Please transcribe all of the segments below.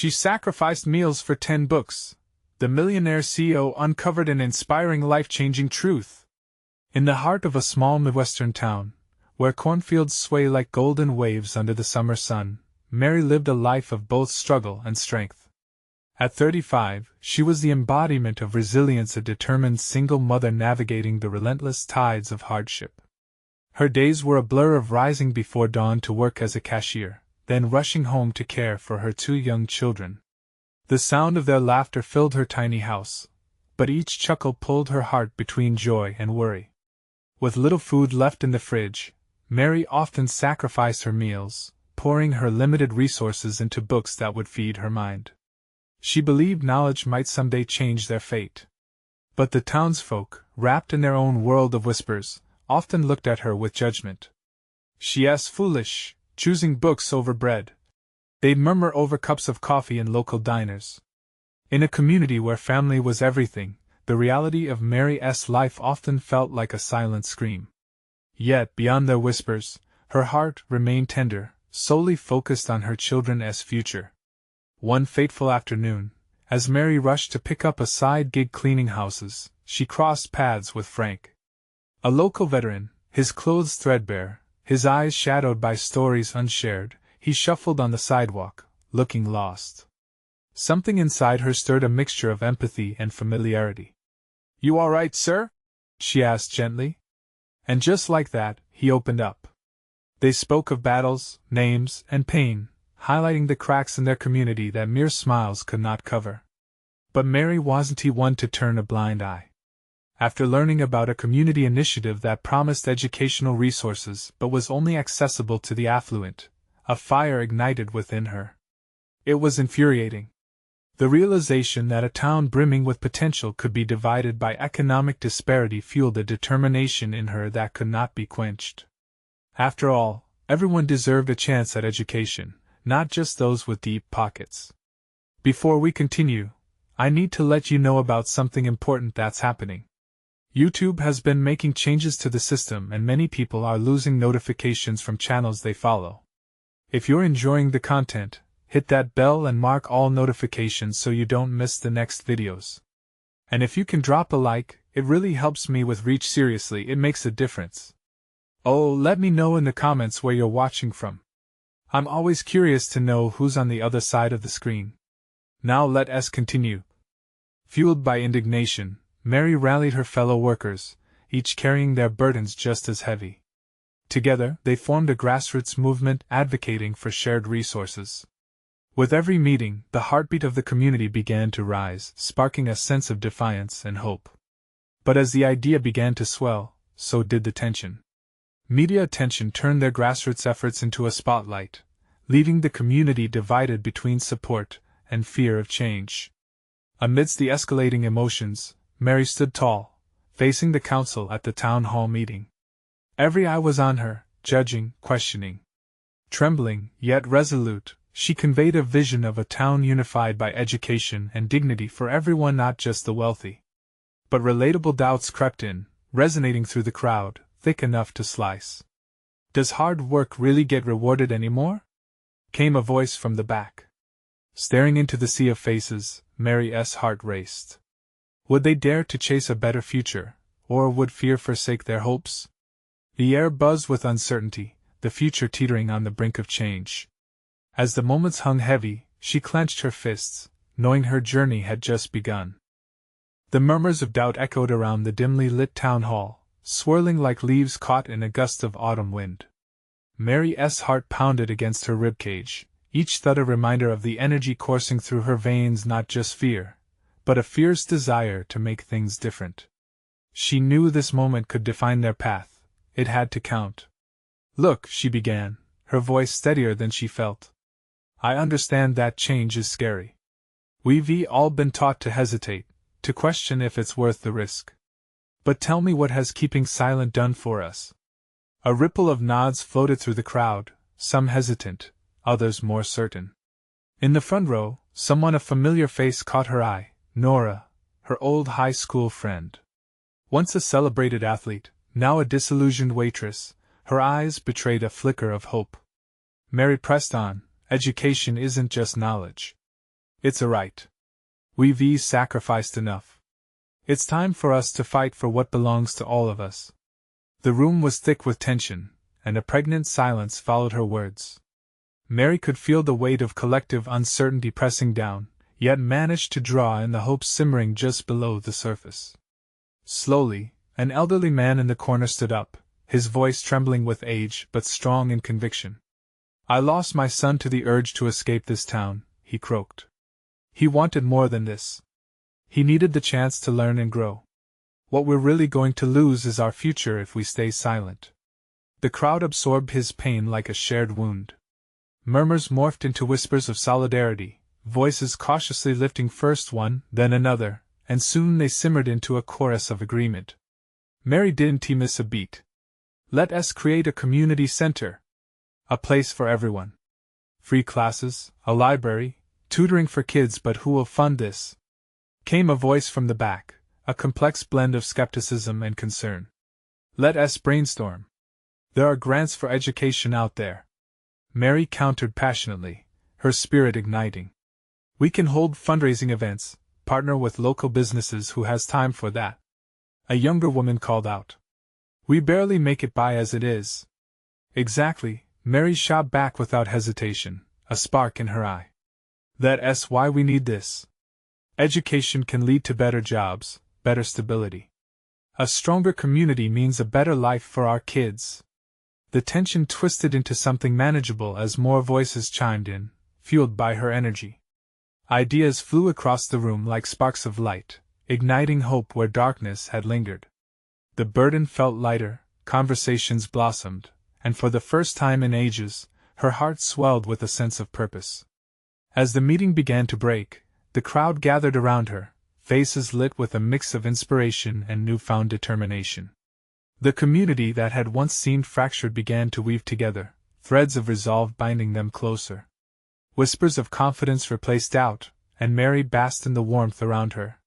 She sacrificed meals for 10 books. The Millionaire CEO uncovered an inspiring life-changing truth. In the heart of a small Midwestern town, where cornfields sway like golden waves under the summer sun, Mary lived a life of both struggle and strength. At 35, she was the embodiment of resilience, a determined single mother navigating the relentless tides of hardship. Her days were a blur of rising before dawn to work as a cashier, then rushing home to care for her 2 young children. The sound of their laughter filled her tiny house, but each chuckle pulled her heart between joy and worry. With little food left in the fridge, Mary often sacrificed her meals, pouring her limited resources into books that would feed her mind. She believed knowledge might someday change their fate. But the townsfolk, wrapped in their own world of whispers, often looked at her with judgment. "She's foolish, choosing books over bread," they'd murmur over cups of coffee in local diners. In a community where family was everything, the reality of Mary's life often felt like a silent scream. Yet, beyond their whispers, her heart remained tender, solely focused on her children's future. One fateful afternoon, as Mary rushed to pick up a side gig cleaning houses, she crossed paths with Frank. A local veteran, his clothes threadbare, his eyes shadowed by stories unshared, he shuffled on the sidewalk, looking lost. Something inside her stirred a mixture of empathy and familiarity. "You all right, sir?" she asked gently. And just like that, he opened up. They spoke of battles, names, and pain, highlighting the cracks in their community that mere smiles could not cover. But Mary wasn't one to turn a blind eye. After learning about a community initiative that promised educational resources but was only accessible to the affluent, a fire ignited within her. It was infuriating. The realization that a town brimming with potential could be divided by economic disparity fueled a determination in her that could not be quenched. After all, everyone deserved a chance at education, not just those with deep pockets. Before we continue, I need to let you know about something important that's happening. YouTube has been making changes to the system and many people are losing notifications from channels they follow. If you're enjoying the content, hit that bell and mark all notifications so you don't miss the next videos. And if you can drop a like, it really helps me with reach. Seriously, it makes a difference. Oh, let me know in the comments where you're watching from. I'm always curious to know who's on the other side of the screen. Now let us continue. Fueled by indignation, Mary rallied her fellow workers, each carrying their burdens just as heavy. Together, they formed a grassroots movement advocating for shared resources. With every meeting, the heartbeat of the community began to rise, sparking a sense of defiance and hope. But as the idea began to swell, so did the tension. Media attention turned their grassroots efforts into a spotlight, leaving the community divided between support and fear of change. Amidst the escalating emotions, Mary stood tall, facing the council at the town hall meeting. Every eye was on her, judging, questioning. Trembling, yet resolute, she conveyed a vision of a town unified by education and dignity for everyone, not just the wealthy. But relatable doubts crept in, resonating through the crowd, thick enough to slice. "Does hard work really get rewarded anymore?" came a voice from the back. Staring into the sea of faces, Mary's heart raced. Would they dare to chase a better future, or would fear forsake their hopes? The air buzzed with uncertainty, the future teetering on the brink of change. As the moments hung heavy, she clenched her fists, knowing her journey had just begun. The murmurs of doubt echoed around the dimly lit town hall, swirling like leaves caught in a gust of autumn wind. Mary's heart pounded against her ribcage, each thud a reminder of the energy coursing through her veins, not just fear, but a fierce desire to make things different. She knew this moment could define their path. It had to count. "Look," she began, her voice steadier than she felt. "I understand that change is scary. We've all been taught to hesitate, to question if it's worth the risk. But tell me, what has keeping silent done for us?" A ripple of nods floated through the crowd, some hesitant, others more certain. In the front row, someone, a familiar face, caught her eye: Nora, her old high school friend. Once a celebrated athlete, now a disillusioned waitress, her eyes betrayed a flicker of hope. Mary pressed on: "Education isn't just knowledge. It's a right. We've sacrificed enough. It's time for us to fight for what belongs to all of us. The room was thick with tension, and a pregnant silence followed her words. Mary could feel the weight of collective uncertainty pressing down, yet managed to draw in the hope simmering just below the surface. Slowly, an elderly man in the corner stood up, his voice trembling with age but strong in conviction. "I lost my son to the urge to escape this town," he croaked. "He wanted more than this. He needed the chance to learn and grow. What we're really going to lose is our future if we stay silent." The crowd absorbed his pain like a shared wound. Murmurs morphed into whispers of solidarity, voices cautiously lifting first one, then another, and soon they simmered into a chorus of agreement. Mary didn't miss a beat. "Let us create a community center. A place for everyone. Free classes, a library, tutoring for kids, but who will fund this?" Came a voice from the back, a complex blend of skepticism and concern. "Let us brainstorm. There are grants for education out there." Mary countered passionately, her spirit igniting. "We can hold fundraising events, partner with local businesses. Who has time for that?" A younger woman called out. "We barely make it by as it is." "Exactly," Mary shot back without hesitation, a spark in her eye. "That's why we need this. Education can lead to better jobs, better stability. A stronger community means a better life for our kids." The tension twisted into something manageable as more voices chimed in, fueled by her energy. Ideas flew across the room like sparks of light, igniting hope where darkness had lingered. The burden felt lighter, conversations blossomed, and for the first time in ages, her heart swelled with a sense of purpose. As the meeting began to break, the crowd gathered around her, faces lit with a mix of inspiration and newfound determination. The community that had once seemed fractured began to weave together, threads of resolve binding them closer. Whispers of confidence replaced doubt, and Mary basked in the warmth around her.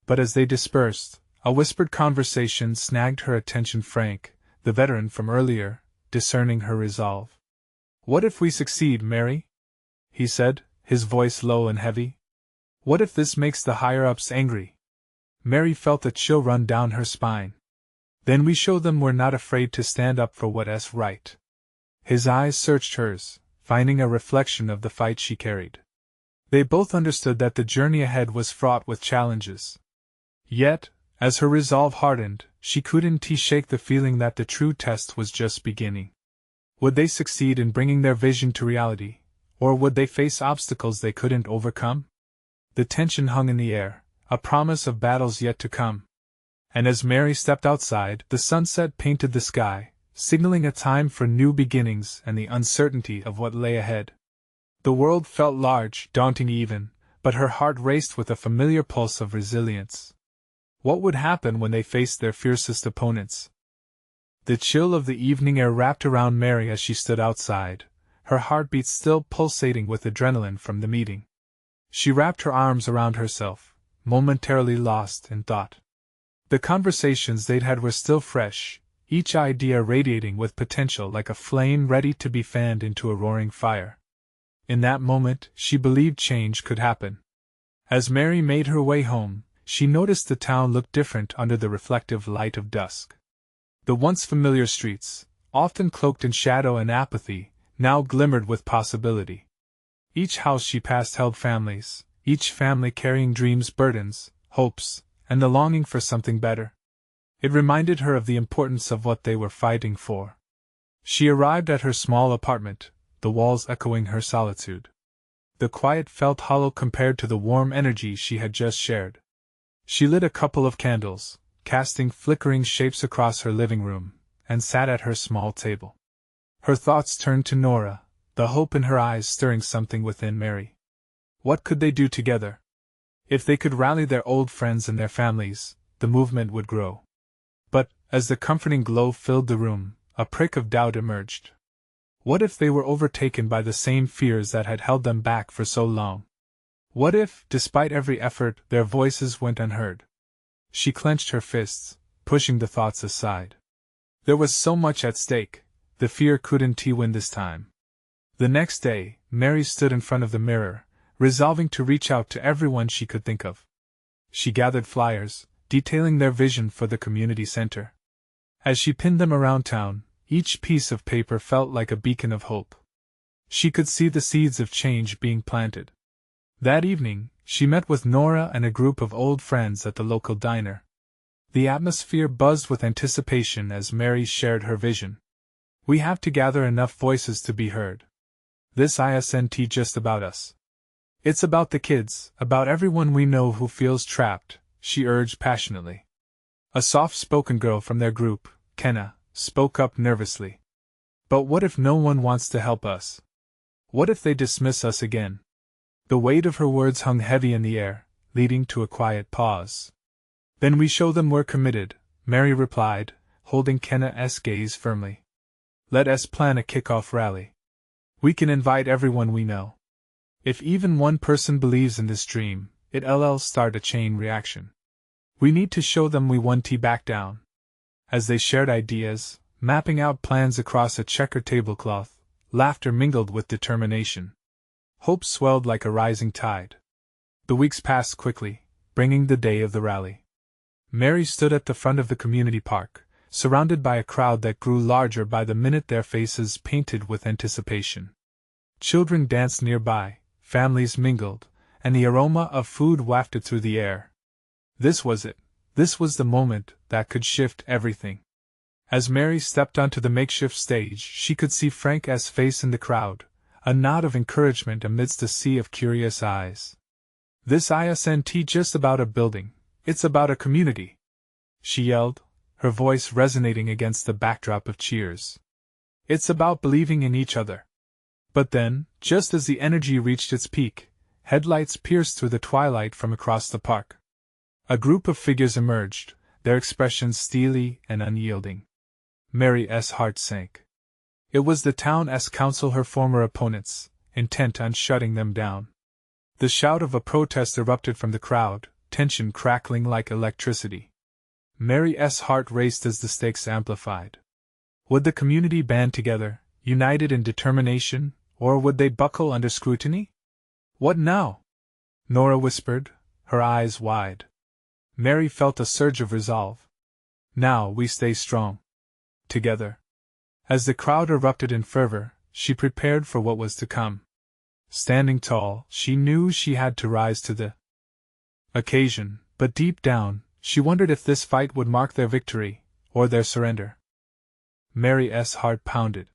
But as they dispersed, a whispered conversation snagged her attention. Frank, the veteran from earlier, discerning her resolve. "What if we succeed, Mary?" he said, his voice low and heavy. "What if this makes the higher-ups angry?" Mary felt a chill run down her spine. "Then we show them we're not afraid to stand up for what's right." His eyes searched hers, finding a reflection of the fight she carried. They both understood that the journey ahead was fraught with challenges. Yet, as her resolve hardened, she couldn't shake the feeling that the true test was just beginning. Would they succeed in bringing their vision to reality, or would they face obstacles they couldn't overcome? The tension hung in the air, a promise of battles yet to come. And as Mary stepped outside, the sunset painted the sky, signaling a time for new beginnings and the uncertainty of what lay ahead. The world felt large, daunting even, but her heart raced with a familiar pulse of resilience. What would happen when they faced their fiercest opponents? The chill of the evening air wrapped around Mary as she stood outside, her heartbeat still pulsating with adrenaline from the meeting. She wrapped her arms around herself, momentarily lost in thought. The conversations they'd had were still fresh, each idea radiating with potential like a flame ready to be fanned into a roaring fire. In that moment, she believed change could happen. As Mary made her way home, she noticed the town looked different under the reflective light of dusk. The once familiar streets, often cloaked in shadow and apathy, now glimmered with possibility. Each house she passed held families, each family carrying dreams, burdens, hopes, and the longing for something better. It reminded her of the importance of what they were fighting for. She arrived at her small apartment, the walls echoing her solitude. The quiet felt hollow compared to the warm energy she had just shared. She lit a couple of candles, casting flickering shapes across her living room, and sat at her small table. Her thoughts turned to Nora, the hope in her eyes stirring something within Mary. What could they do together? If they could rally their old friends and their families, the movement would grow. But, as the comforting glow filled the room, a prick of doubt emerged. What if they were overtaken by the same fears that had held them back for so long? What if, despite every effort, their voices went unheard? She clenched her fists, pushing the thoughts aside. There was so much at stake, the fear couldn't win this time. The next day, Mary stood in front of the mirror, resolving to reach out to everyone she could think of. She gathered flyers, detailing their vision for the community center. As she pinned them around town, each piece of paper felt like a beacon of hope. She could see the seeds of change being planted. That evening, she met with Nora and a group of old friends at the local diner. The atmosphere buzzed with anticipation as Mary shared her vision. "We have to gather enough voices to be heard. This isn't just about us. It's about the kids, about everyone we know who feels trapped," she urged passionately. A soft-spoken girl from their group, Kenna, spoke up nervously. "But what if no one wants to help us? What if they dismiss us again?" The weight of her words hung heavy in the air, leading to a quiet pause. "Then we show them we're committed," Mary replied, holding Kenna's gaze firmly. "Let us plan a kick-off rally. We can invite everyone we know. If even one person believes in this dream, it'll start a chain reaction. We need to show them we won't back down." As they shared ideas, mapping out plans across a checkered tablecloth, laughter mingled with determination. Hope swelled like a rising tide. The weeks passed quickly, bringing the day of the rally. Mary stood at the front of the community park, surrounded by a crowd that grew larger by the minute, their faces painted with anticipation. Children danced nearby, families mingled, and the aroma of food wafted through the air. This was it. This was the moment that could shift everything. As Mary stepped onto the makeshift stage, she could see Frank's face in the crowd, a nod of encouragement amidst a sea of curious eyes. "This isn't just about a building, it's about a community," she yelled, her voice resonating against the backdrop of cheers. "It's about believing in each other." But then, just as the energy reached its peak, headlights pierced through the twilight from across the park. A group of figures emerged, their expressions steely and unyielding. Mary's heart sank. It was the town's council, her former opponents, intent on shutting them down. The shout of a protest erupted from the crowd, tension crackling like electricity. Mary's heart raced as the stakes amplified. Would the community band together, united in determination, or would they buckle under scrutiny? "What now?" Nora whispered, her eyes wide. Mary felt a surge of resolve. "Now we stay strong. Together." As the crowd erupted in fervor, she prepared for what was to come. Standing tall, she knew she had to rise to the occasion, but deep down, she wondered if this fight would mark their victory, or their surrender. Mary's heart pounded.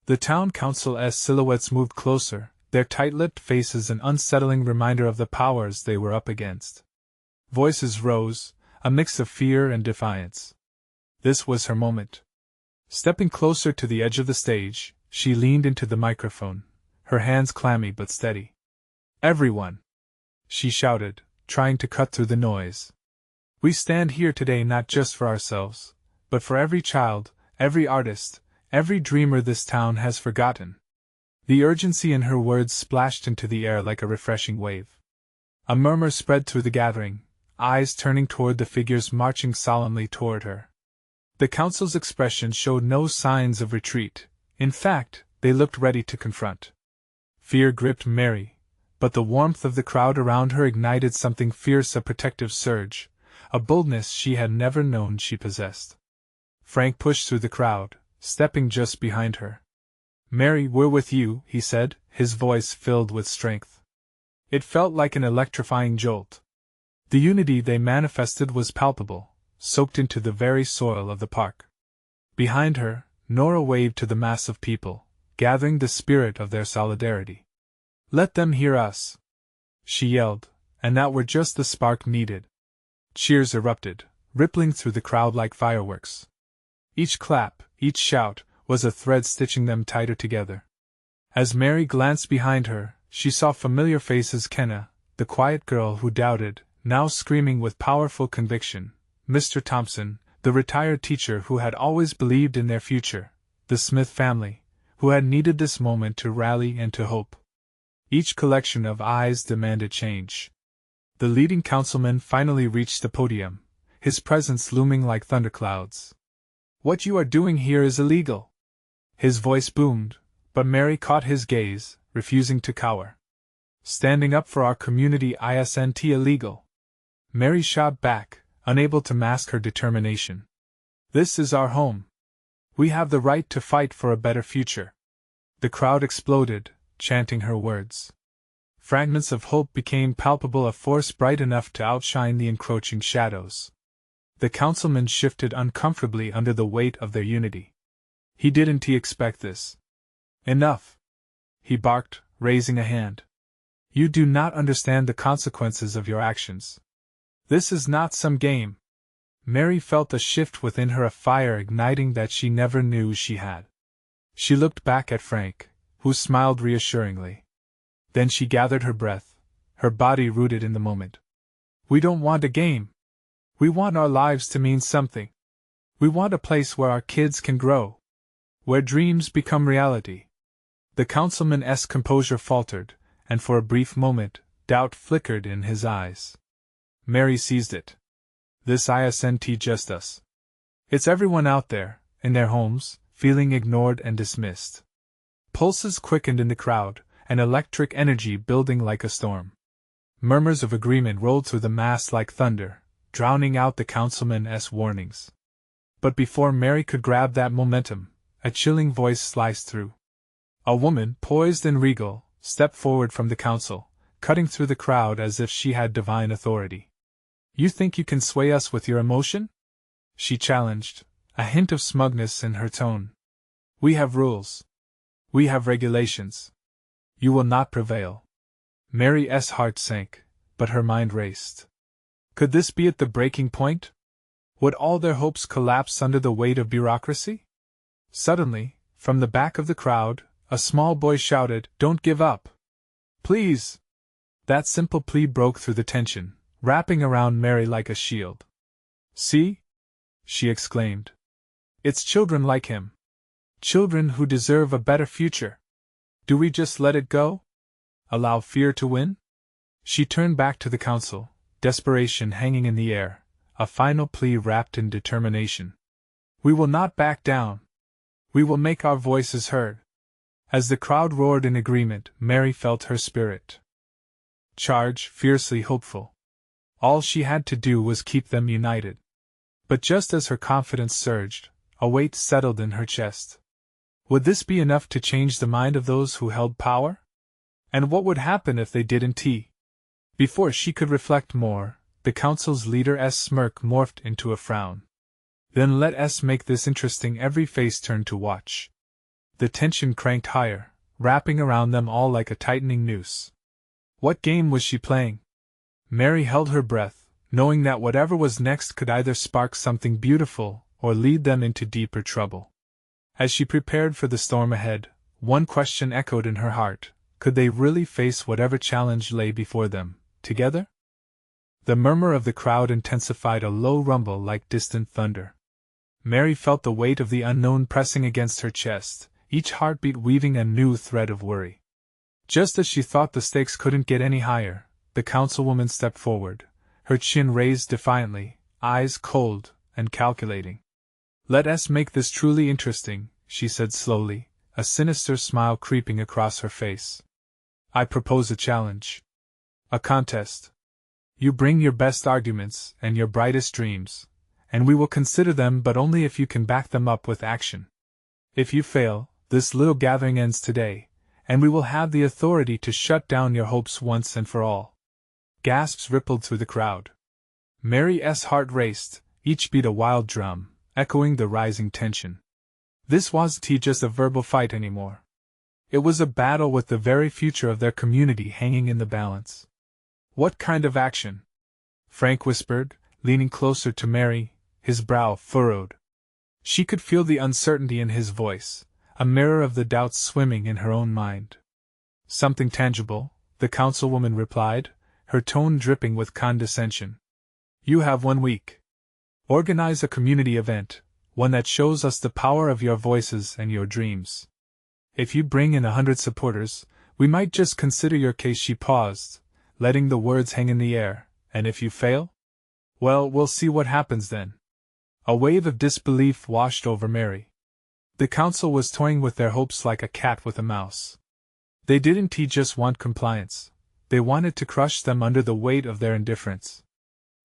The town council's silhouettes moved closer, their tight-lipped faces an unsettling reminder of the powers they were up against. Voices rose, a mix of fear and defiance. This was her moment. Stepping closer to the edge of the stage, she leaned into the microphone, her hands clammy but steady. "Everyone!" she shouted, trying to cut through the noise. "We stand here today not just for ourselves, but for every child, every artist, every dreamer this town has forgotten." The urgency in her words splashed into the air like a refreshing wave. A murmur spread through the gathering, eyes turning toward the figures marching solemnly toward her. The council's expression showed no signs of retreat. In fact, they looked ready to confront. Fear gripped Mary, but the warmth of the crowd around her ignited something fierce, a protective surge, a boldness she had never known she possessed. Frank pushed through the crowd, stepping just behind her. "Mary, we're with you," he said, his voice filled with strength. It felt like an electrifying jolt. The unity they manifested was palpable, soaked into the very soil of the park. Behind her, Nora waved to the mass of people, gathering the spirit of their solidarity. "Let them hear us!" she yelled, and that were just the spark needed. Cheers erupted, rippling through the crowd like fireworks. Each clap, each shout, was a thread stitching them tighter together. As Mary glanced behind her, she saw familiar faces. Kenna, the quiet girl who doubted, now screaming with powerful conviction. Mr. Thompson, the retired teacher who had always believed in their future. The Smith family, who had needed this moment to rally and to hope. Each collection of eyes demanded change. The leading councilman finally reached the podium, his presence looming like thunderclouds. "What you are doing here is illegal." His voice boomed, but Mary caught his gaze, refusing to cower. Standing up for our community isn't illegal. Mary shot back, unable to mask her determination. This is our home. We have the right to fight for a better future. The crowd exploded, chanting her words. Fragments of hope became palpable, a force bright enough to outshine the encroaching shadows. The councilman shifted uncomfortably under the weight of their unity. Didn't he expect this? Enough! He barked, raising a hand. You do not understand the consequences of your actions. This is not some game. Mary felt a shift within her, a fire igniting that she never knew she had. She looked back at Frank, who smiled reassuringly. Then she gathered her breath, her body rooted in the moment. We don't want a game. We want our lives to mean something. We want a place where our kids can grow, where dreams become reality. The councilman's composure faltered, and for a brief moment, doubt flickered in his eyes. Mary seized it. This isn't just us. It's everyone out there, in their homes, feeling ignored and dismissed. Pulses quickened in the crowd, an electric energy building like a storm. Murmurs of agreement rolled through the mass like thunder, drowning out the councilman's warnings. But before Mary could grab that momentum, a chilling voice sliced through. A woman, poised and regal, stepped forward from the council, cutting through the crowd as if she had divine authority. You think you can sway us with your emotion? She challenged, a hint of smugness in her tone. We have rules. We have regulations. You will not prevail. Mary's heart sank, but her mind raced. Could this be at the breaking point? Would all their hopes collapse under the weight of bureaucracy? Suddenly, from the back of the crowd, a small boy shouted, "Don't give up! Please!" That simple plea broke through the tension, wrapping around Mary like a shield. See? She exclaimed. It's children like him. Children who deserve a better future. Do we just let it go? Allow fear to win? She turned back to the council, desperation hanging in the air, a final plea wrapped in determination. We will not back down. We will make our voices heard. As the crowd roared in agreement, Mary felt her spirit charge, fiercely hopeful. All she had to do was keep them united. But just as her confidence surged, a weight settled in her chest. Would this be enough to change the mind of those who held power? And what would happen if they didn't? Before she could reflect more, the council's leader's smirk morphed into a frown. Then let us make this interesting. Every face turned to watch. The tension cranked higher, wrapping around them all like a tightening noose. What game was she playing? Mary held her breath, knowing that whatever was next could either spark something beautiful or lead them into deeper trouble. As she prepared for the storm ahead, one question echoed in her heart: could they really face whatever challenge lay before them, together? The murmur of the crowd intensified, a low rumble like distant thunder. Mary felt the weight of the unknown pressing against her chest, each heartbeat weaving a new thread of worry. Just as she thought the stakes couldn't get any higher, the councilwoman stepped forward, her chin raised defiantly, eyes cold and calculating. Let us make this truly interesting, she said slowly, a sinister smile creeping across her face. I propose a challenge. A contest. You bring your best arguments and your brightest dreams, and we will consider them, but only if you can back them up with action. If you fail, this little gathering ends today, and we will have the authority to shut down your hopes once and for all. Gasps rippled through the crowd. Mary's heart raced, each beat a wild drum, echoing the rising tension. This wasn't just a verbal fight anymore. It was a battle with the very future of their community hanging in the balance. What kind of action? Frank whispered, leaning closer to Mary, his brow furrowed. She could feel the uncertainty in his voice, a mirror of the doubts swimming in her own mind. Something tangible, the councilwoman replied, her tone dripping with condescension. You have 1 week. Organize a community event, one that shows us the power of your voices and your dreams. If you bring in 100 supporters, we might just consider your case. She paused, letting the words hang in the air. And if you fail? Well, we'll see what happens then. A wave of disbelief washed over Mary. The council was toying with their hopes like a cat with a mouse. They didn't just want compliance. they wanted to crush them under the weight of their indifference.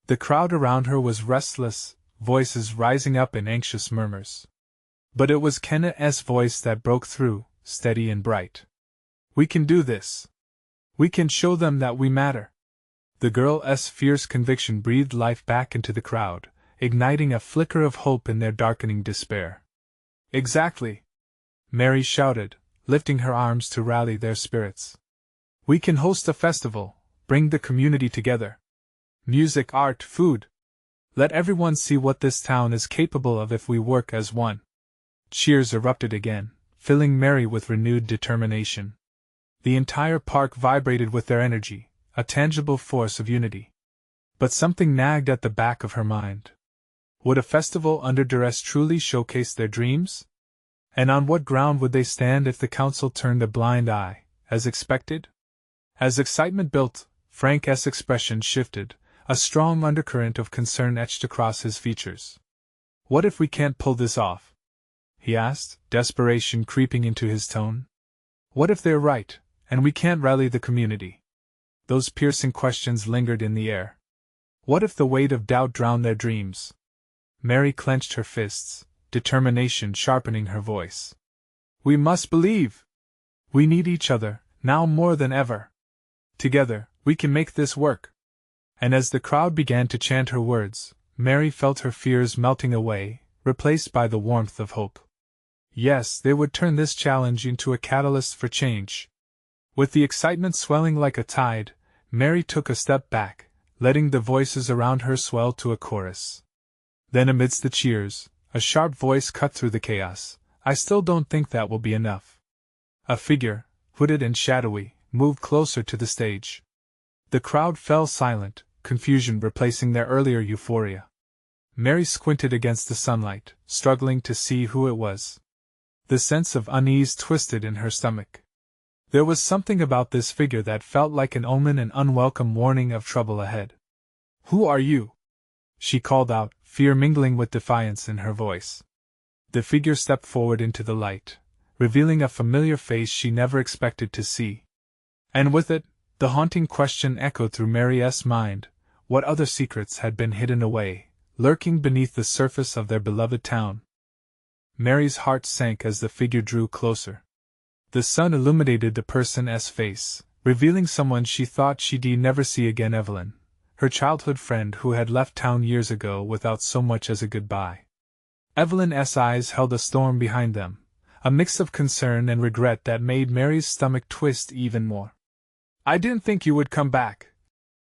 The crowd around her was restless, voices rising up in anxious murmurs. But it was Kenna's voice that broke through, steady and bright. "We can do this. We can show them that we matter." The girl's fierce conviction breathed life back into the crowd, igniting a flicker of hope in their darkening despair. "Exactly!" Mary shouted, lifting her arms to rally their spirits. "We can host a festival, bring the community together. Music, art, food. Let everyone see what this town is capable of if we work as one." Cheers erupted again, filling Mary with renewed determination. The entire park vibrated with their energy, a tangible force of unity. But something nagged at the back of her mind. Would a festival under duress truly showcase their dreams? And on what ground would they stand if the council turned a blind eye, as expected? As excitement built, Frank's expression shifted, a strong undercurrent of concern etched across his features. "What if we can't pull this off?" he asked, desperation creeping into his tone. "What if they're right, and we can't rally the community?" Those piercing questions lingered in the air. What if the weight of doubt drowned their dreams? Mary clenched her fists, determination sharpening her voice. "We must believe! We need each other, now more than ever. Together, we can make this work." And as the crowd began to chant her words, Mary felt her fears melting away, replaced by the warmth of hope. Yes, they would turn this challenge into a catalyst for change. With the excitement swelling like a tide, Mary took a step back, letting the voices around her swell to a chorus. Then amidst the cheers, a sharp voice cut through the chaos. "I still don't think that will be enough." A figure, hooded and shadowy, moved closer to the stage. The crowd fell silent, confusion replacing their earlier euphoria. Mary squinted against the sunlight, struggling to see who it was. The sense of unease twisted in her stomach. There was something about this figure that felt like an omen and unwelcome warning of trouble ahead. "Who are you?" she called out, fear mingling with defiance in her voice. The figure stepped forward into the light, revealing a familiar face she never expected to see. And with it, the haunting question echoed through Mary's mind: what other secrets had been hidden away, lurking beneath the surface of their beloved town? Mary's heart sank as the figure drew closer. The sun illuminated the person's face, revealing someone she thought she'd never see again: Evelyn, her childhood friend who had left town years ago without so much as a goodbye. Evelyn's eyes held a storm behind them, a mix of concern and regret that made Mary's stomach twist even more. "I didn't think you would come back,"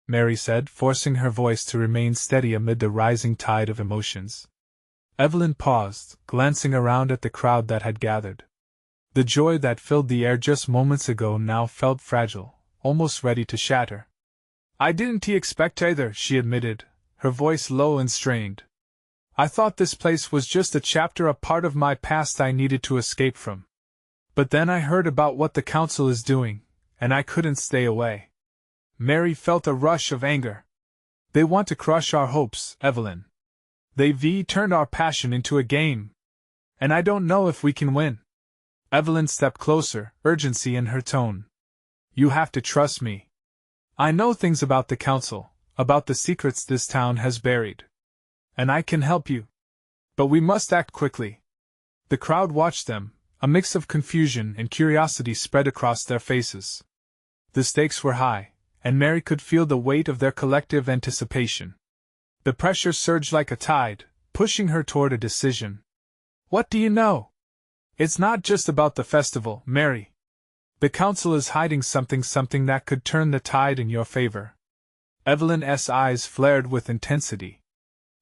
Mary said, forcing her voice to remain steady amid the rising tide of emotions. Evelyn paused, glancing around at the crowd that had gathered. The joy that filled the air just moments ago now felt fragile, almost ready to shatter. "I didn't expect either," she admitted, her voice low and strained. "I thought this place was just a chapter, a part of my past I needed to escape from. But then I heard about what the council is doing, and I couldn't stay away." Mary felt a rush of anger. "They want to crush our hopes, Evelyn. They've turned our passion into a game. And I don't know if we can win." Evelyn stepped closer, urgency in her tone. "You have to trust me. I know things about the council, about the secrets this town has buried. And I can help you. But we must act quickly." The crowd watched them, a mix of confusion and curiosity spread across their faces. The stakes were high, and Mary could feel the weight of their collective anticipation. The pressure surged like a tide, pushing her toward a decision. "What do you know? It's not just about the festival, Mary. The council is hiding something that could turn the tide in your favor." Evelyn's eyes flared with intensity.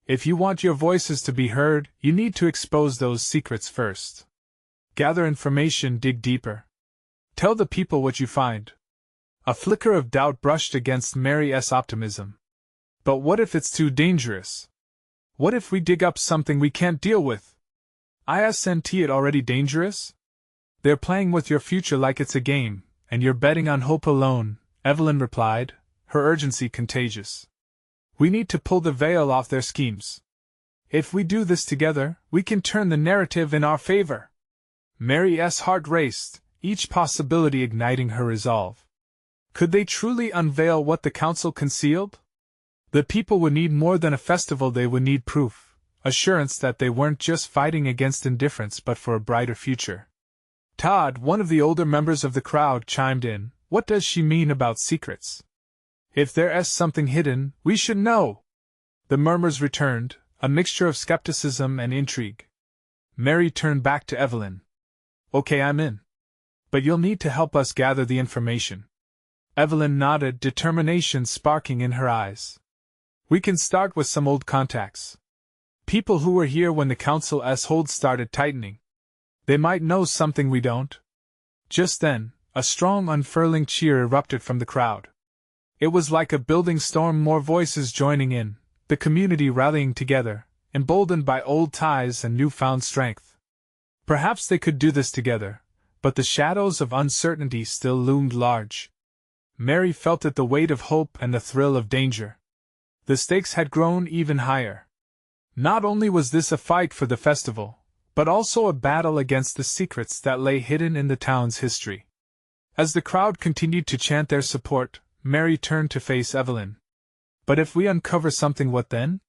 "If you want your voices to be heard, you need to expose those secrets first. Gather information, dig deeper. Tell the people what you find." A flicker of doubt brushed against Mary's optimism. "But what if it's too dangerous? What if we dig up something we can't deal with? Isn't it already dangerous? They're playing with your future like it's a game, and you're betting on hope alone," Evelyn replied, her urgency contagious. "We need to pull the veil off their schemes. If we do this together, we can turn the narrative in our favor." Mary's heart raced, each possibility igniting her resolve. Could they truly unveil what the council concealed? The people would need more than a festival, they would need proof, assurance that they weren't just fighting against indifference but for a brighter future. Todd, one of the older members of the crowd, chimed in. What does she mean about secrets? If there's something hidden, we should know. The murmurs returned, a mixture of skepticism and intrigue. Mary turned back to Evelyn. Okay, I'm in. But you'll need to help us gather the information. Evelyn nodded, determination sparking in her eyes. We can start with some old contacts. People who were here when the council's hold started tightening. They might know something we don't. Just then, a strong unfurling cheer erupted from the crowd. It was like a building storm, more voices joining in, the community rallying together, emboldened by old ties and newfound strength. Perhaps they could do this together, but the shadows of uncertainty still loomed large. Mary felt it, the weight of hope and the thrill of danger. The stakes had grown even higher. Not only was this a fight for the festival, but also a battle against the secrets that lay hidden in the town's history. As the crowd continued to chant their support, Mary turned to face Evelyn. But if we uncover something, what then?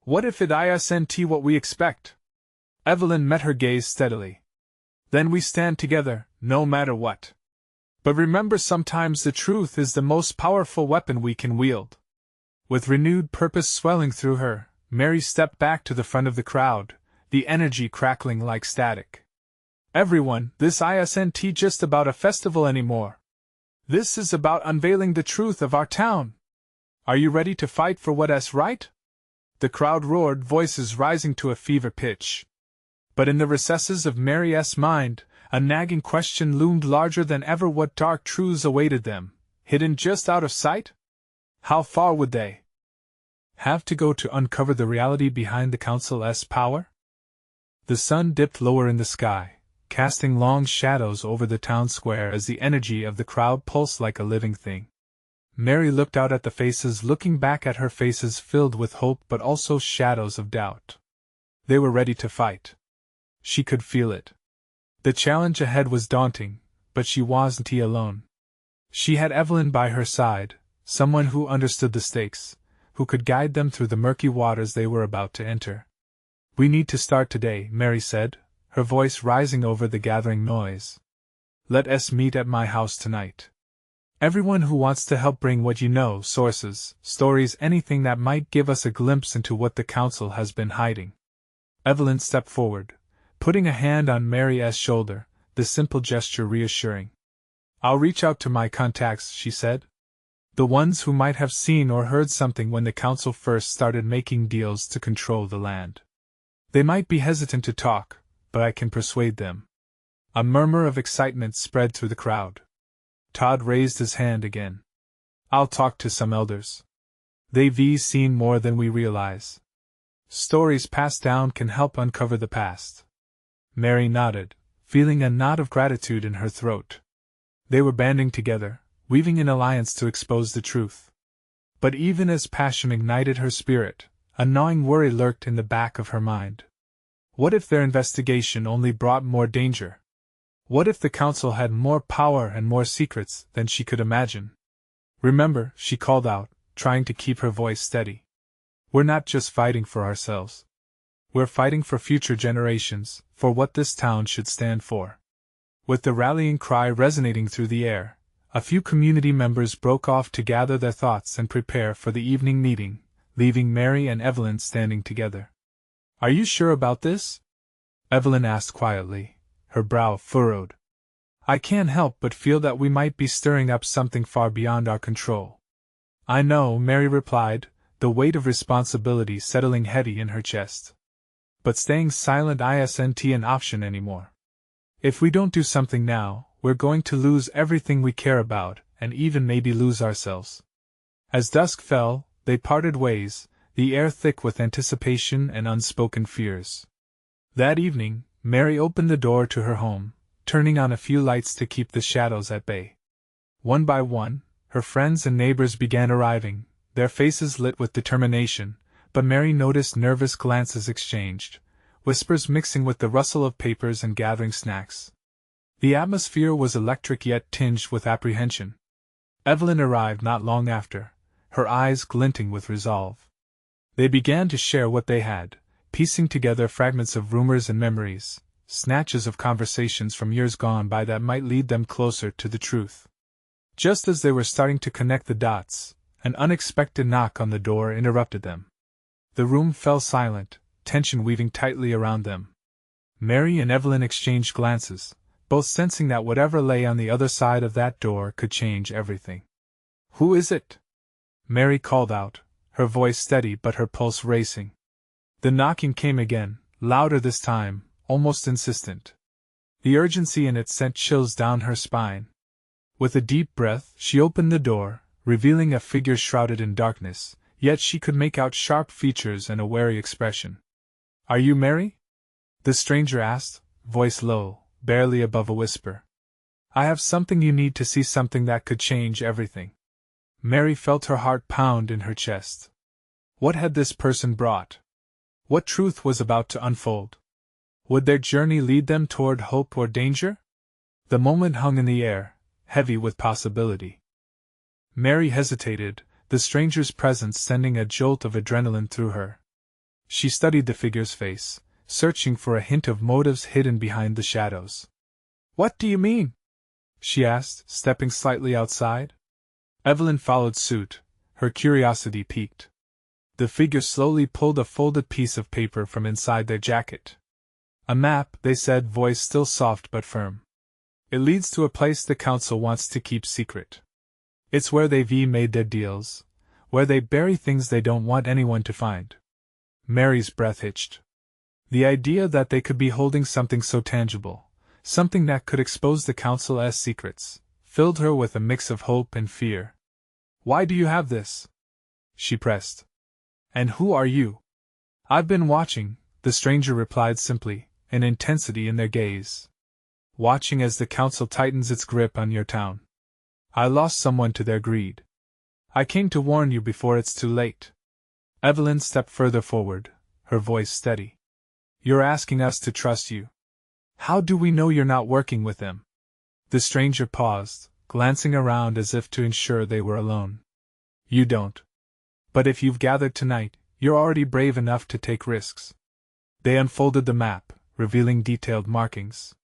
What if it isn't what we expect? Evelyn met her gaze steadily. Then we stand together, no matter what. But remember, sometimes the truth is the most powerful weapon we can wield. With renewed purpose swelling through her, Mary stepped back to the front of the crowd, the energy crackling like static. Everyone, this isn't just about a festival anymore. This is about unveiling the truth of our town. Are you ready to fight for what's right? The crowd roared, voices rising to a fever pitch. But in the recesses of Mary's mind, a nagging question loomed larger than ever. What dark truths awaited them, hidden just out of sight? How far would they have to go to uncover the reality behind the council's power? The sun dipped lower in the sky, casting long shadows over the town square as the energy of the crowd pulsed like a living thing. Mary looked out at the faces, looking back at her, faces filled with hope but also shadows of doubt. They were ready to fight. She could feel it. The challenge ahead was daunting, but she wasn't alone. She had Evelyn by her side, someone who understood the stakes, who could guide them through the murky waters they were about to enter. We need to start today, Mary said, her voice rising over the gathering noise. Let us meet at my house tonight. Everyone who wants to help, bring what you know, sources, stories, anything that might give us a glimpse into what the council has been hiding. Evelyn stepped forward, putting a hand on Mary's shoulder, the simple gesture reassuring. I'll reach out to my contacts, she said. The ones who might have seen or heard something when the council first started making deals to control the land. They might be hesitant to talk, but I can persuade them. A murmur of excitement spread through the crowd. Todd raised his hand again. I'll talk to some elders. They've seen more than we realize. Stories passed down can help uncover the past. Mary nodded, feeling a knot of gratitude in her throat. They were banding together, weaving an alliance to expose the truth. But even as passion ignited her spirit, a gnawing worry lurked in the back of her mind. What if their investigation only brought more danger? What if the council had more power and more secrets than she could imagine? Remember, she called out, trying to keep her voice steady. We're not just fighting for ourselves. We're fighting for future generations, for what this town should stand for. With the rallying cry resonating through the air, a few community members broke off to gather their thoughts and prepare for the evening meeting, leaving Mary and Evelyn standing together. Are you sure about this? Evelyn asked quietly, her brow furrowed. I can't help but feel that we might be stirring up something far beyond our control. I know, Mary replied, the weight of responsibility settling heavy in her chest. But staying silent isn't an option anymore. If we don't do something now, we're going to lose everything we care about, and even maybe lose ourselves. As dusk fell, they parted ways, the air thick with anticipation and unspoken fears. That evening, Mary opened the door to her home, turning on a few lights to keep the shadows at bay. One by one, her friends and neighbors began arriving, their faces lit with determination, but Mary noticed nervous glances exchanged, whispers mixing with the rustle of papers and gathering snacks. The atmosphere was electric yet tinged with apprehension. Evelyn arrived not long after, her eyes glinting with resolve. They began to share what they had, piecing together fragments of rumors and memories, snatches of conversations from years gone by that might lead them closer to the truth. Just as they were starting to connect the dots, an unexpected knock on the door interrupted them. The room fell silent, tension weaving tightly around them. Mary and Evelyn exchanged glances, both sensing that whatever lay on the other side of that door could change everything. "Who is it?" Mary called out, her voice steady but her pulse racing. The knocking came again, louder this time, almost insistent. The urgency in it sent chills down her spine. With a deep breath, she opened the door, revealing a figure shrouded in darkness, yet she could make out sharp features and a wary expression. "Are you Mary?" the stranger asked, voice low, barely above a whisper. "I have something you need to see, something that could change everything." Mary felt her heart pound in her chest. What had this person brought? What truth was about to unfold? Would their journey lead them toward hope or danger? The moment hung in the air, heavy with possibility. Mary hesitated, the stranger's presence sending a jolt of adrenaline through her. She studied the figure's face, searching for a hint of motives hidden behind the shadows. "What do you mean?" she asked, stepping slightly outside. Evelyn followed suit, her curiosity piqued. The figure slowly pulled a folded piece of paper from inside their jacket. "A map," they said, voice still soft but firm. "It leads to a place the council wants to keep secret. It's where they've made their deals, where they bury things they don't want anyone to find." Mary's breath hitched. The idea that they could be holding something so tangible, something that could expose the council's secrets, filled her with a mix of hope and fear. "Why do you have this?" she pressed. "And who are you?" "I've been watching," the stranger replied simply, an intensity in their gaze. "Watching as the council tightens its grip on your town. I lost someone to their greed. I came to warn you before it's too late." Evelyn stepped further forward, her voice steady. "You're asking us to trust you. How do we know you're not working with them?" The stranger paused, glancing around as if to ensure they were alone. "You don't. But if you've gathered tonight, you're already brave enough to take risks." They unfolded the map, revealing detailed markings.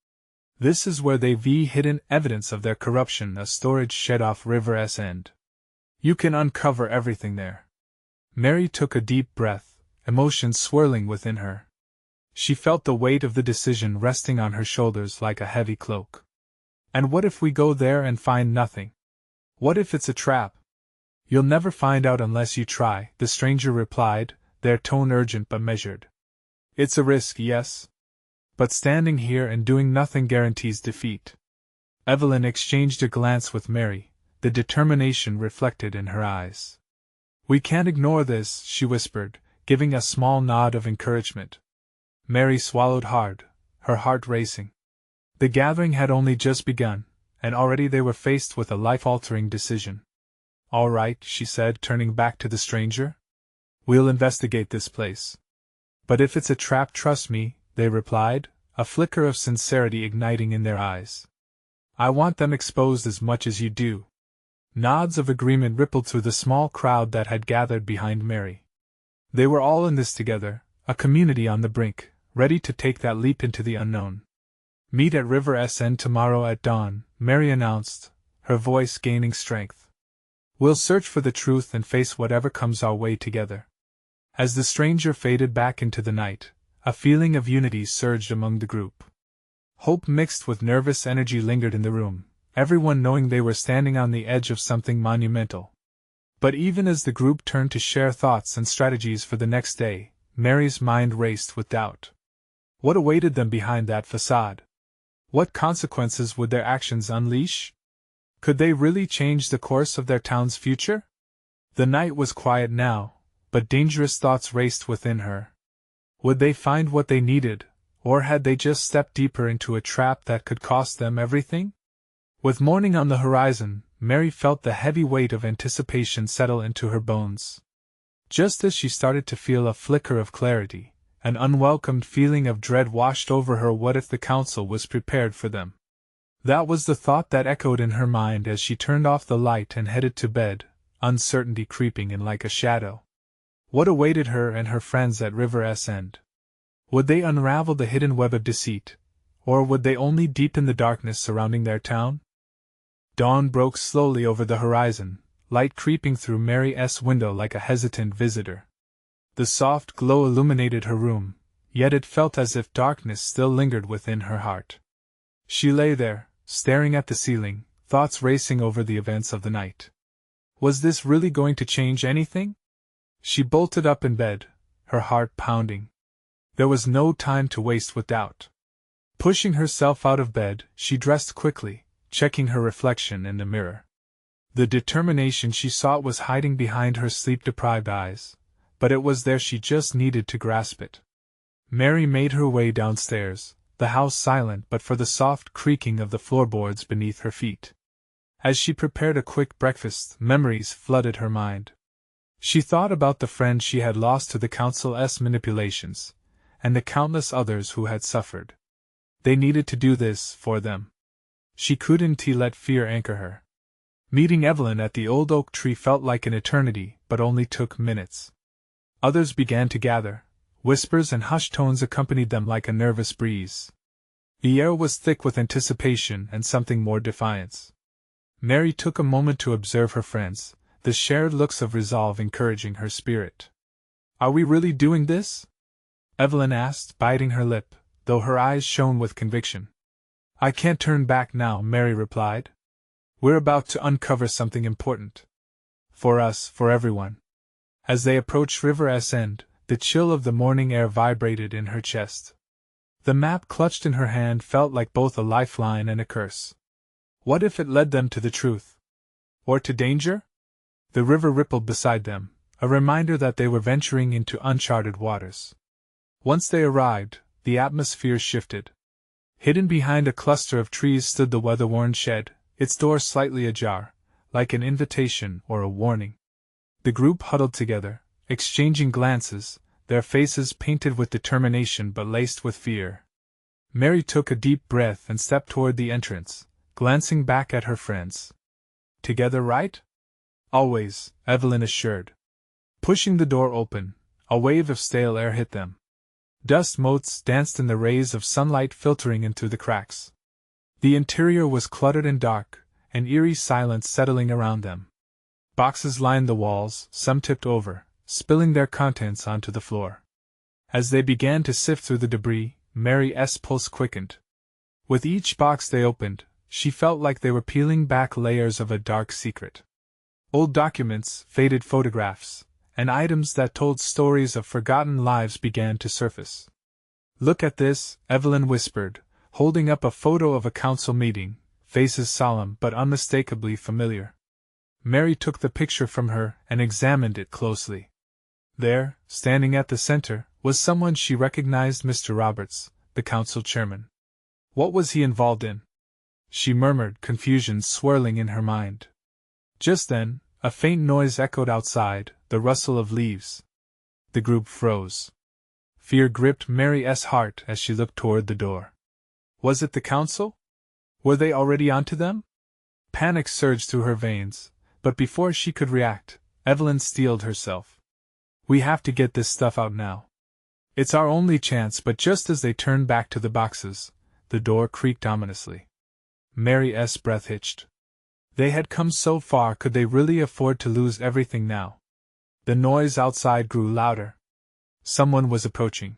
"This is where they've hidden evidence of their corruption, a storage shed off River's End. You can uncover everything there." Mary took a deep breath, emotions swirling within her. She felt the weight of the decision resting on her shoulders like a heavy cloak. "And what if we go there and find nothing? What if it's a trap?" "You'll never find out unless you try," the stranger replied, their tone urgent but measured. "It's a risk, yes. But standing here and doing nothing guarantees defeat." Evelyn exchanged a glance with Mary, the determination reflected in her eyes. "We can't ignore this," she whispered, giving a small nod of encouragement. Mary swallowed hard, her heart racing. The gathering had only just begun, and already they were faced with a life-altering decision. "All right," she said, turning back to the stranger. "We'll investigate this place. But if it's a trap, trust me," they replied, a flicker of sincerity igniting in their eyes. "I want them exposed as much as you do." Nods of agreement rippled through the small crowd that had gathered behind Mary. They were all in this together, a community on the brink, ready to take that leap into the unknown. "Meet at River's End tomorrow at dawn," Mary announced, her voice gaining strength. "We'll search for the truth and face whatever comes our way together." As the stranger faded back into the night, a feeling of unity surged among the group. Hope mixed with nervous energy lingered in the room, everyone knowing they were standing on the edge of something monumental. But even as the group turned to share thoughts and strategies for the next day, Mary's mind raced with doubt. What awaited them behind that facade? What consequences would their actions unleash? Could they really change the course of their town's future? The night was quiet now, but dangerous thoughts raced within her. Would they find what they needed, or had they just stepped deeper into a trap that could cost them everything? With morning on the horizon, Mary felt the heavy weight of anticipation settle into her bones. Just as she started to feel a flicker of clarity, an unwelcomed feeling of dread washed over her. What if the council was prepared for them? That was the thought that echoed in her mind as she turned off the light and headed to bed, uncertainty creeping in like a shadow. What awaited her and her friends at River's End? Would they unravel the hidden web of deceit, or would they only deepen the darkness surrounding their town? Dawn broke slowly over the horizon, light creeping through Mary's window like a hesitant visitor. The soft glow illuminated her room, yet it felt as if darkness still lingered within her heart. She lay there, staring at the ceiling, thoughts racing over the events of the night. Was this really going to change anything? She bolted up in bed, her heart pounding. There was no time to waste with doubt. Pushing herself out of bed, she dressed quickly, checking her reflection in the mirror. The determination she sought was hiding behind her sleep-deprived eyes, but it was there, she just needed to grasp it. Mary made her way downstairs, the house silent but for the soft creaking of the floorboards beneath her feet. As she prepared a quick breakfast, memories flooded her mind. She thought about the friend she had lost to the council's manipulations, and the countless others who had suffered. They needed to do this for them. She couldn't let fear anchor her. Meeting Evelyn at the old oak tree felt like an eternity, but only took minutes. Others began to gather. Whispers and hushed tones accompanied them like a nervous breeze. The air was thick with anticipation and something more defiance. Mary took a moment to observe her friends, the shared looks of resolve encouraging her spirit. "Are we really doing this?" Evelyn asked, biting her lip, though her eyes shone with conviction. "I can't turn back now," Mary replied. "We're about to uncover something important. For us, for everyone." As they approached River's End, the chill of the morning air vibrated in her chest. The map clutched in her hand felt like both a lifeline and a curse. What if it led them to the truth? Or to danger? The river rippled beside them, a reminder that they were venturing into uncharted waters. Once they arrived, the atmosphere shifted. Hidden behind a cluster of trees stood the weather-worn shed, its door slightly ajar, like an invitation or a warning. The group huddled together, exchanging glances, their faces painted with determination but laced with fear. Mary took a deep breath and stepped toward the entrance, glancing back at her friends. "Together, right?" "Always," Evelyn assured. Pushing the door open, a wave of stale air hit them. Dust motes danced in the rays of sunlight filtering in through the cracks. The interior was cluttered and dark, an eerie silence settling around them. Boxes lined the walls, some tipped over, spilling their contents onto the floor. As they began to sift through the debris, Mary's pulse quickened. With each box they opened, she felt like they were peeling back layers of a dark secret. Old documents, faded photographs, and items that told stories of forgotten lives began to surface. "Look at this," Evelyn whispered, holding up a photo of a council meeting, faces solemn but unmistakably familiar. Mary took the picture from her and examined it closely. There, standing at the center, was someone she recognized, Mr. Roberts, the council chairman. What was he involved in? She murmured, confusion swirling in her mind. Just then, a faint noise echoed outside, the rustle of leaves. The group froze. Fear gripped Mary's heart as she looked toward the door. Was it the council? Were they already onto them? Panic surged through her veins, but before she could react, Evelyn steeled herself. "We have to get this stuff out now. It's our only chance." But just as they turned back to the boxes, the door creaked ominously. Mary's breath hitched. They had come so far, could they really afford to lose everything now? The noise outside grew louder. Someone was approaching.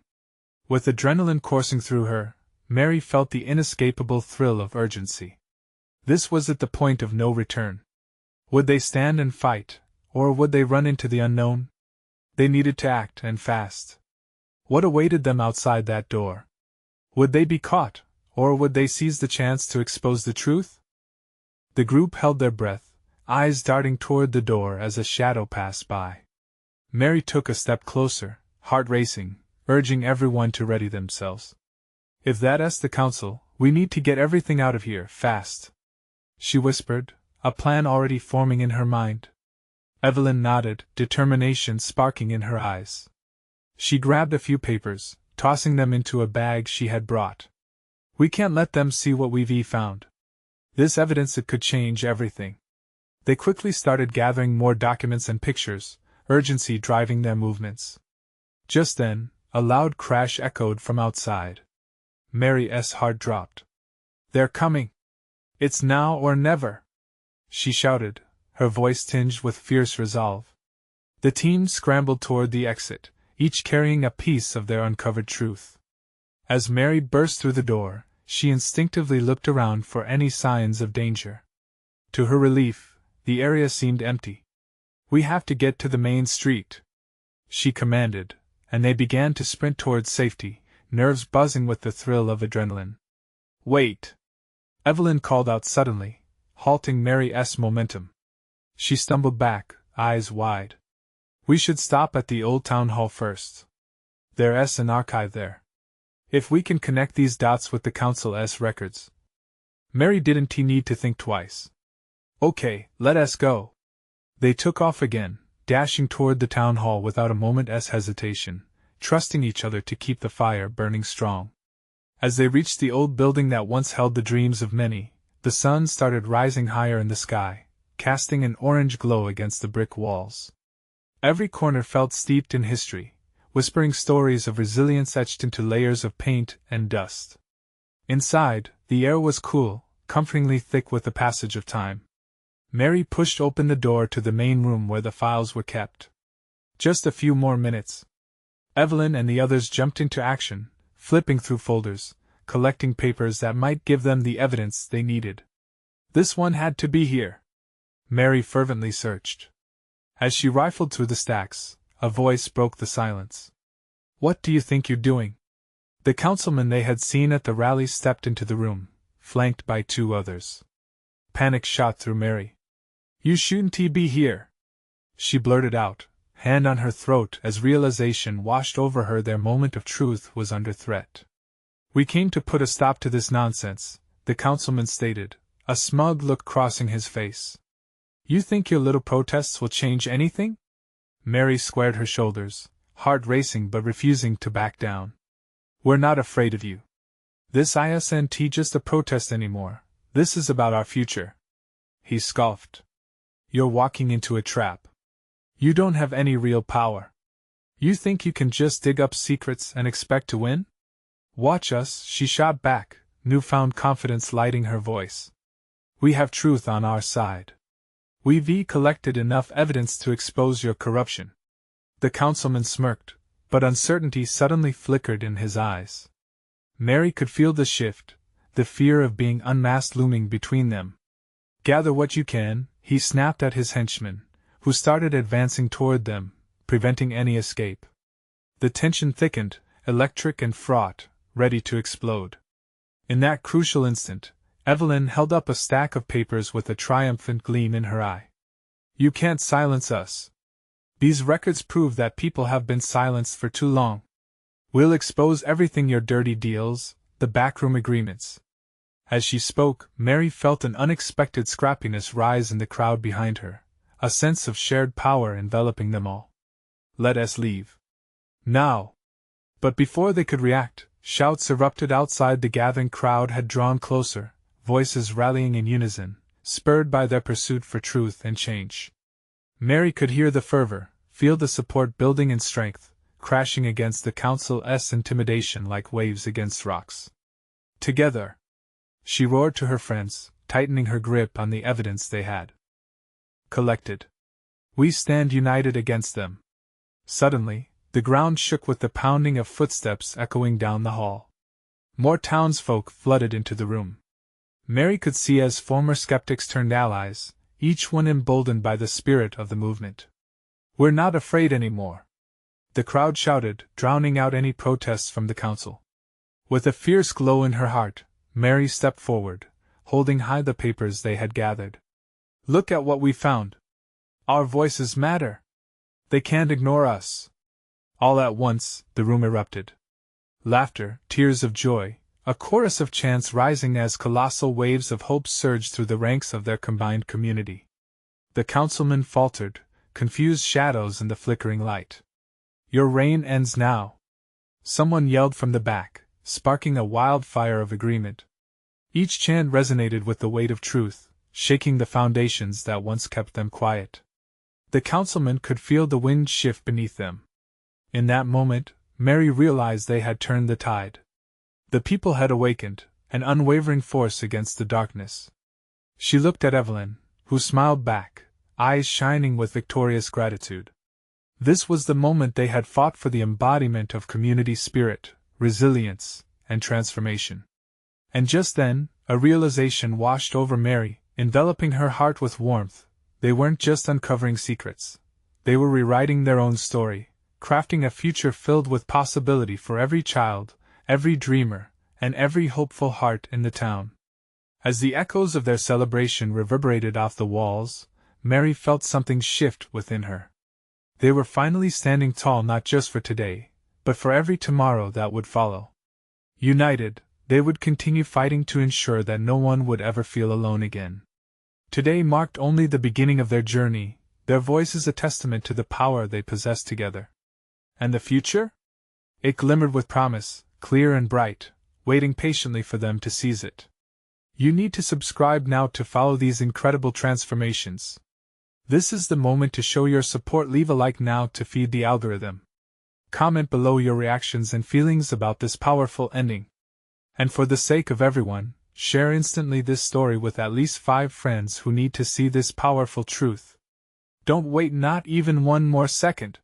With adrenaline coursing through her, Mary felt the inescapable thrill of urgency. This was at the point of no return. Would they stand and fight, or would they run into the unknown? They needed to act, and fast. What awaited them outside that door? Would they be caught, or would they seize the chance to expose the truth? The group held their breath, eyes darting toward the door as a shadow passed by. Mary took a step closer, heart racing, urging everyone to ready themselves. "If that's the council, we need to get everything out of here, fast," she whispered, a plan already forming in her mind. Evelyn nodded, determination sparking in her eyes. She grabbed a few papers, tossing them into a bag she had brought. "We can't let them see what we've found." This evidence it could change everything. They quickly started gathering more documents and pictures, urgency driving their movements. Just then, a loud crash echoed from outside. Mary's heart dropped. "They're coming! It's now or never!" she shouted, her voice tinged with fierce resolve. The team scrambled toward the exit, each carrying a piece of their uncovered truth. As Mary burst through the door, she instinctively looked around for any signs of danger. To her relief, the area seemed empty. "We have to get to the main street," she commanded, and they began to sprint towards safety, nerves buzzing with the thrill of adrenaline. "Wait!" Evelyn called out suddenly, halting Mary's momentum. She stumbled back, eyes wide. "We should stop at the old town hall first. There's an archive there. If we can connect these dots with the council's records." Mary didn't need to think twice. "Okay, let us go." They took off again, dashing toward the town hall without a moment's hesitation, trusting each other to keep the fire burning strong. As they reached the old building that once held the dreams of many, the sun started rising higher in the sky, casting an orange glow against the brick walls. Every corner felt steeped in history, whispering stories of resilience etched into layers of paint and dust. Inside, the air was cool, comfortingly thick with the passage of time. Mary pushed open the door to the main room where the files were kept. Just a few more minutes. Evelyn and the others jumped into action, flipping through folders, collecting papers that might give them the evidence they needed. "This one had to be here," Mary fervently searched. As she rifled through the stacks, a voice broke the silence. "What do you think you're doing?" The councilman they had seen at the rally stepped into the room, flanked by two others. Panic shot through Mary. "You shouldn't be here," she blurted out, hand on her throat as realization washed over her their moment of truth was under threat. "We came to put a stop to this nonsense," the councilman stated, a smug look crossing his face. "You think your little protests will change anything?" Mary squared her shoulders, heart racing but refusing to back down. "We're not afraid of you. This isn't just a protest anymore, this is about our future." He scoffed. "You're walking into a trap. You don't have any real power. You think you can just dig up secrets and expect to win? Watch us," she shot back, newfound confidence lighting her voice. "We have truth on our side. We've collected enough evidence to expose your corruption." The councilman smirked, but uncertainty suddenly flickered in his eyes. Mary could feel the shift, the fear of being unmasked looming between them. "Gather what you can," he snapped at his henchmen, who started advancing toward them, preventing any escape. The tension thickened, electric and fraught, ready to explode. In that crucial instant, Evelyn held up a stack of papers with a triumphant gleam in her eye. "You can't silence us. These records prove that people have been silenced for too long. We'll expose everything, your dirty deals, the backroom agreements." As she spoke, Mary felt an unexpected scrappiness rise in the crowd behind her, a sense of shared power enveloping them all. "Let us leave. Now!" But before they could react, shouts erupted outside. The gathering crowd had drawn closer, voices rallying in unison, spurred by their pursuit for truth and change. Mary could hear the fervor, feel the support building in strength, crashing against the council's intimidation like waves against rocks. "Together!" she roared to her friends, tightening her grip on the evidence they had collected. "We stand united against them." Suddenly, the ground shook with the pounding of footsteps echoing down the hall. More townsfolk flooded into the room. Mary could see as former skeptics turned allies, each one emboldened by the spirit of the movement. "We're not afraid anymore," the crowd shouted, drowning out any protests from the council. With a fierce glow in her heart, Mary stepped forward, holding high the papers they had gathered. "Look at what we found. Our voices matter. They can't ignore us." All at once, the room erupted. Laughter, tears of joy, a chorus of chants rising as colossal waves of hope surged through the ranks of their combined community. The councilman faltered, confused shadows in the flickering light. "Your reign ends now," someone yelled from the back, sparking a wildfire of agreement. Each chant resonated with the weight of truth, shaking the foundations that once kept them quiet. The councilmen could feel the wind shift beneath them. In that moment, Mary realized they had turned the tide. The people had awakened, an unwavering force against the darkness. She looked at Evelyn, who smiled back, eyes shining with victorious gratitude. This was the moment they had fought for, the embodiment of community spirit, resilience, and transformation. And just then, a realization washed over Mary, enveloping her heart with warmth. They weren't just uncovering secrets. They were rewriting their own story, crafting a future filled with possibility for every child, every dreamer, and every hopeful heart in the town. As the echoes of their celebration reverberated off the walls, Mary felt something shift within her. They were finally standing tall, not just for today, but for every tomorrow that would follow. United, they would continue fighting to ensure that no one would ever feel alone again. Today marked only the beginning of their journey, their voices a testament to the power they possessed together. And the future? It glimmered with promise, clear and bright, waiting patiently for them to seize it. You need to subscribe now to follow these incredible transformations. This is the moment to show your support. Leave a like now to feed the algorithm. Comment below your reactions and feelings about this powerful ending. And for the sake of everyone, share instantly this story with at least 5 friends who need to see this powerful truth. Don't wait not even one more second.